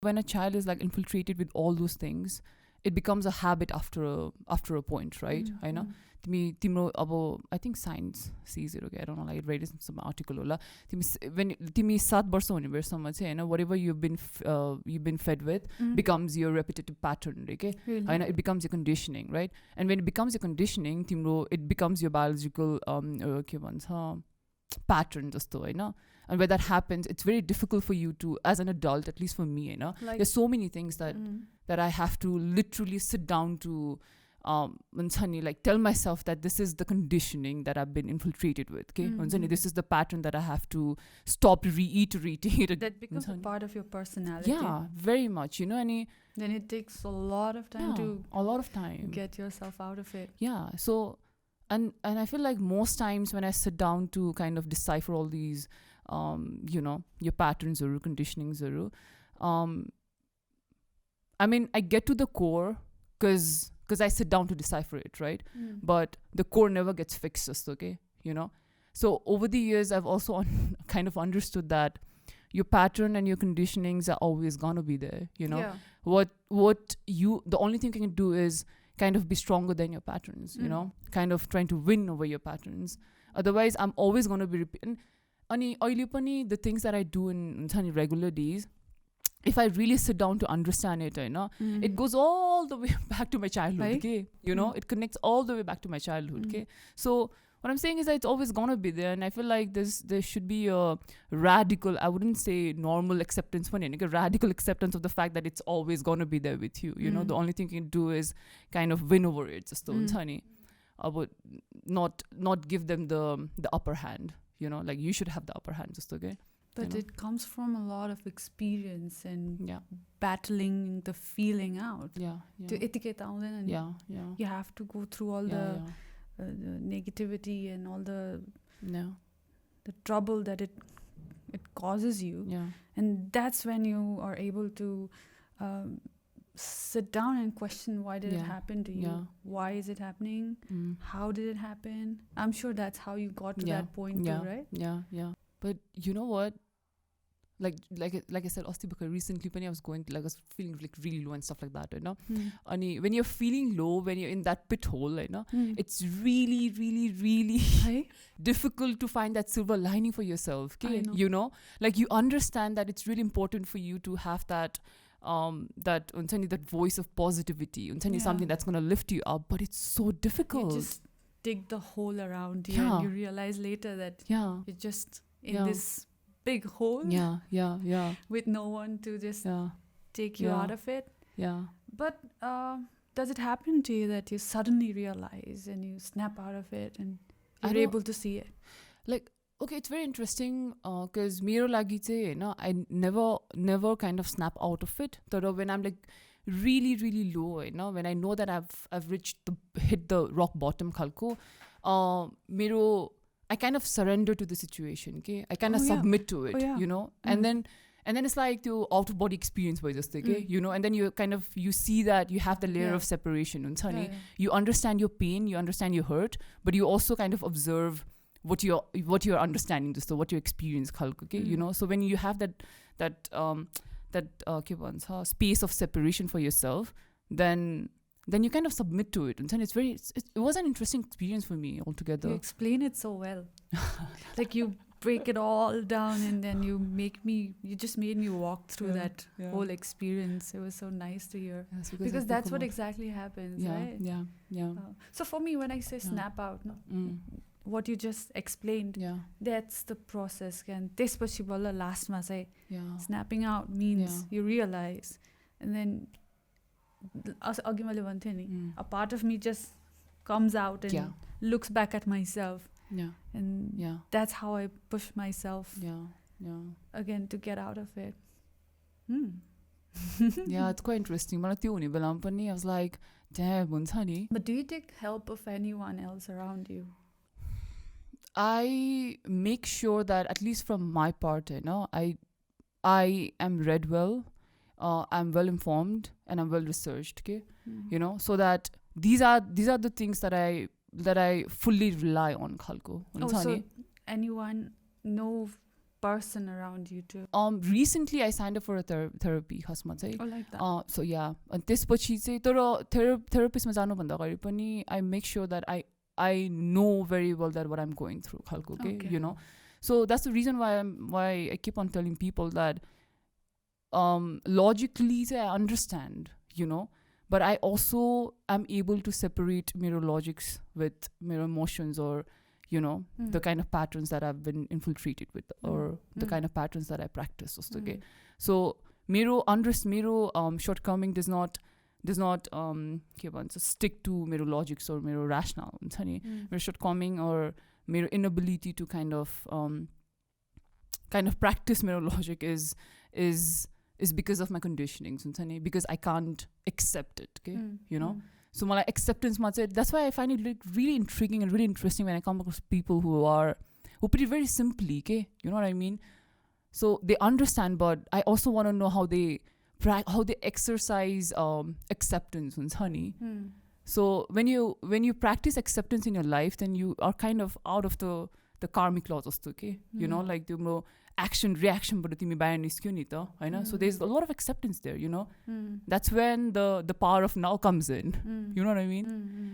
when a child is like infiltrated with all those things, it becomes a habit after a point, right? I know. Timro abo, I think science sees it, okay? I don't know, like I read some article होला. When timi 7 वर्ष हुने बेरसम्म चाहिँ हैन, whatever you've been fed with becomes your repetitive pattern, okay? Really? It becomes your conditioning, right? And when it becomes your conditioning, timro, it becomes your biological के भन्छ pattern जस्तो हैन. And when that happens, it's very difficult for you to, as an adult, at least for me, you know, like, there's so many things that I have to literally sit down to like tell myself that this is the conditioning that I've been infiltrated with, okay? This is the pattern that I have to stop reiterating it. That becomes a part of your personality. Yeah, very much, you know. Then it takes a lot of time to get yourself out of it. Yeah, so and I feel like most times when I sit down to kind of decipher all these you know, your patterns or conditionings or I mean, I get to the core because I sit down to decipher it, right? But the core never gets fixed, just okay, you know. So over the years, I've also kind of understood that your pattern and your conditionings are always gonna be there, you know. The only thing you can do is kind of be stronger than your patterns, you know, kind of trying to win over your patterns. Otherwise, I'm always gonna be repeating. The things that I do in regular days, if I really sit down to understand it, you know, it goes all the way back to my childhood, right? Okay? You know, it connects all the way back to my childhood, okay? So what I'm saying is that it's always going to be there, and I feel like there should be a radical, I wouldn't say normal acceptance, but a radical acceptance of the fact that it's always going to be there with you, you know? The only thing you can do is kind of win over it, just I would not give them the upper hand, you know, like you should have the upper hand, just okay? But it comes from a lot of experience and battling the feeling out. To etiquette and you have to go through all the negativity and all the trouble that it causes you. And that's when you are able to sit down and question, why did it happen to you? Why is it happening? How did it happen? I'm sure that's how you got to that point too, right? Yeah. But you know what? Like I said, recently when I was feeling like really low and stuff like that, you know. And when you're feeling low, when you're in that pit hole, you know, it's really, really, really difficult to find that silver lining for yourself. Okay? You know, like you understand that it's really important for you to have that that voice of positivity, something that's gonna lift you up, but it's so difficult. You just dig the hole around you, and you realize later that you're just in this big hole with no one to just take you out of it. But does it happen to you that you suddenly realize and you snap out of it and you're able to see it? Like, okay, it's very interesting because mero lagi chahi, you know, I never kind of snap out of it. But when I'm like really, really low, you know, when I know that I've hit the rock bottom khalko, I kind of surrender to the situation, okay? I kind of submit to it, you know? And then it's like the out-of-body experience by just, okay? You know? And then you kind of, you see that you have the layer of separation. You understand your pain, you understand your hurt, but you also kind of observe what you're understanding, just what you experience, okay? You know? So when you have that space of separation for yourself, then you kind of submit to it. And it was an interesting experience for me altogether. You explain it so well. Like you break it all down and then you just made me walk through that whole experience. It was so nice to hear. Because that's what exactly happens, right? Yeah. So for me, when I say snap out, what you just explained, that's the process. And त्यसपछि बल्ल लास्टमा चाहिँ snapping out means you realize, and then अघि मैले भन्थेँ नि, a part of me just comes out and looks back at myself, and that's how I push myself again to get out of it. Yeah, it's quite interesting. मलाई त्यो हुने बेलामा पनि I was like, damn, हुन्छ नि. But do you take help of anyone else around you? I make sure that at least from my part, you know, I am read well, I'm well informed, and I'm well researched, okay? You know, so that these are the things that I fully rely on, khalko. So anyone, no person around you too? Recently I signed up for a therapy khasma chai. Oh, like that. So yeah, and त्यसपछि चाहिँ तर therapist मा जानु भन्दा अगाडि पनि I make sure that I know very well that what I'm going through khalko, okay, you know. So that's the reason why I keep on telling people that logically I understand, you know, but I also am able to separate मेरो logics with मेरो emotions, or you know, the kind of patterns that I've been infiltrated with, or the kind of patterns that I practice. Okay, so मेरो shortcoming does not के भन्छ stick to मेरो logics or मेरो rationale हुन्छ नि. मेरो shortcoming or मेरो inability to kind of practice मेरो logic is because of my conditionings हुन्छ नि, because I can't accept it, okay, you know. So my acceptance ma chai, that's why I find it like really intriguing and really interesting when I come across people who put it very simply, okay, you know what I mean. So they understand, but I also want to know how they exercise acceptance हुन्छ नि. So when you practice acceptance in your life, then you are kind of out of the karmic laws जस्तो, okay, you know, like तिम्रो action reaction बाट तिमी बाहिर निस्क्यौ नि त हैन. So there's a lot of acceptance there, you know. That's when the power of now comes in. You know what I mean?